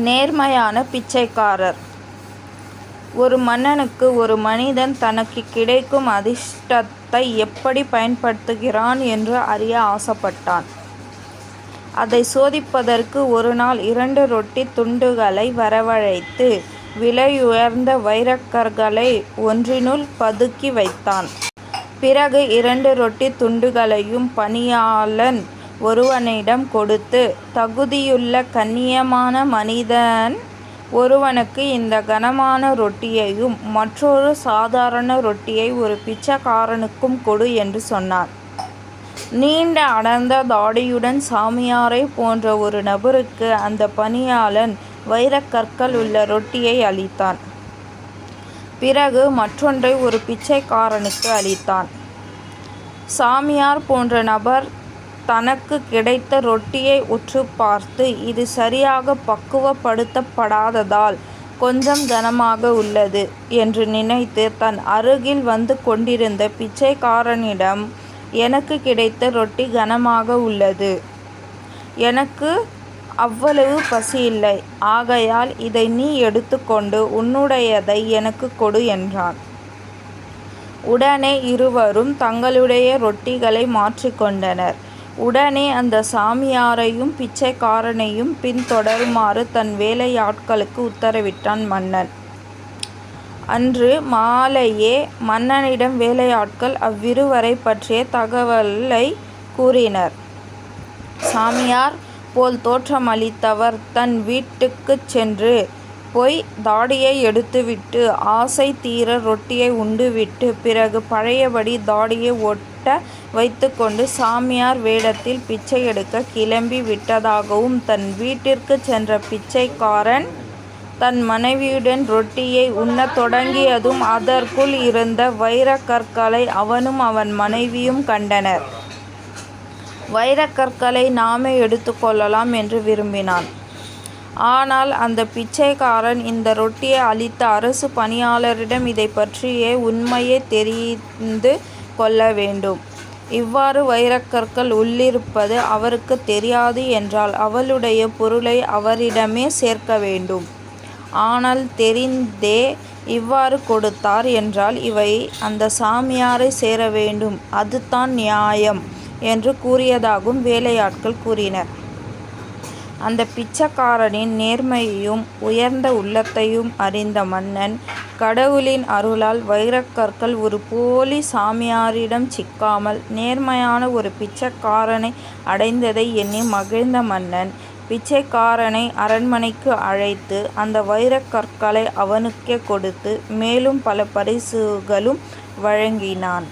நேர்மையான பிச்சைக்காரர். ஒரு மன்னனுக்கு ஒரு மனிதன் தனக்கு கிடைக்கும் அதிர்ஷ்டத்தை எப்படி பயன்படுத்துகிறான் என்று அறிய ஆசைப்பட்டான். அதை சோதிப்பதற்கு ஒரு நாள் 2 ரொட்டி துண்டுகளை வரவழைத்து விலையுயர்ந்த வைரக்கற்களை ஒன்றினுள் பதுக்கி வைத்தான். பிறகு 2 ரொட்டி துண்டுகளையும் பணியாளன் ஒருவனிடம் கொடுத்து, தகுதியுள்ள கண்ணியமான மனிதன் ஒருவனுக்கு இந்த கனமான ரொட்டியையும் மற்றொரு சாதாரண ரொட்டியை ஒரு பிச்சைக்காரனுக்கும் கொடு என்று சொன்னான். நீண்ட அடர்ந்த தாடியுடன் சாமியாரை போன்ற ஒரு நபருக்கு அந்த பணியாளன் வைரக்கற்கள் உள்ள ரொட்டியை அளித்தான். பிறகு மற்றொன்றை ஒரு பிச்சைக்காரனுக்கு அளித்தான். சாமியார் போன்ற நபர் தனக்கு கிடைத்த ரொட்டியை உற்று பார்த்து, இது சரியாக பக்குவப்படுத்தப்படாததால் கொஞ்சம் கனமாக உள்ளது என்று நினைத்து தன் அருகில் வந்து கொண்டிருந்த பிச்சைக்காரனிடம், எனக்கு கிடைத்த ரொட்டி கனமாக உள்ளது. எனக்கு அவ்வளவு பசியில்லை. ஆகையால் இதை நீ எடுத்துக்கொண்டு உன்னுடையதை எனக்கு கொடு என்றான். உடனே இருவரும் தங்களுடைய ரொட்டிகளை மாற்றிக்கொண்டனர். உடனே அந்த சாமியாரையும் பிச்சைக்காரனையும் பின்தொடருமாறு தன் வேலையாட்களுக்கு உத்தரவிட்டான் மன்னன். அன்று மாலையே மன்னனிடம் வேலையாட்கள் அவ்விருவரை பற்றிய தகவலை கூறினர். சாமியார் போல் தோற்றமளித்தவர் தன் வீட்டுக்குச் சென்று போய் தாடியை எடுத்துவிட்டு ஆசை தீர ரொட்டியை உண்டுவிட்டு பிறகு பழையபடி தாடியை ஒட்ட வைத்துக்கொண்டு சாமியார் வேடத்தில் பிச்சை எடுக்க கிளம்பி விட்டதாகவும், தன் வீட்டிற்கு சென்ற பிச்சைக்காரன் தன் மனைவியுடன் ரொட்டியை உண்ணத் தொடங்கியதும் அதற்குள் இருந்த வைரக்கற்களை அவனும் அவன் மனைவியும் கண்டனர். வைரக்கற்களை நாமே எடுத்துக்கொள்ளலாம் என்று விரும்பினான். ஆனால் அந்த பிச்சைக்காரன் இந்த ரொட்டியை அளித்த அரசு பணியாளரிடம் இதை பற்றிய உண்மையை தெரிந்து கொள்ள வேண்டும். இவ்வாறு வைரக்கற்கள் உள்ளிருப்பது அவருக்கு தெரியாது என்றால் அவளுடைய பொருளை அவரிடமே சேர்க்க வேண்டும். ஆனால் தெரிந்தே இவ்வாறு கொடுத்தார் என்றால் இவை அந்த சாமியாரை சேர வேண்டும், அதுதான் நியாயம் என்று கூறியதாகவும் வேலையாட்கள் கூறினர். அந்த பிச்சைக்காரனின் நேர்மையையும் உயர்ந்த உள்ளத்தையும் அறிந்த மன்னன், கடவுளின் அருளால் வைரக்கற்கள் ஒரு போலி சாமியாரிடம் சிக்காமல் நேர்மையான ஒரு பிச்சைக்காரனை அடைந்ததை எண்ணி மகிழ்ந்த மன்னன், பிச்சைக்காரனை அரண்மனைக்கு அழைத்து அந்த வைரக்கற்களை அவனுக்கே கொடுத்து மேலும் பல பரிசுகளும் வழங்கினான்.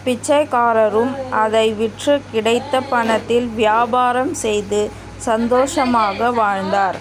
பிச்சைக்காரரும் அதை விற்று கிடைத்த பணத்தில் வியாபாரம் செய்து சந்தோஷமாக வாழ்ந்தார்.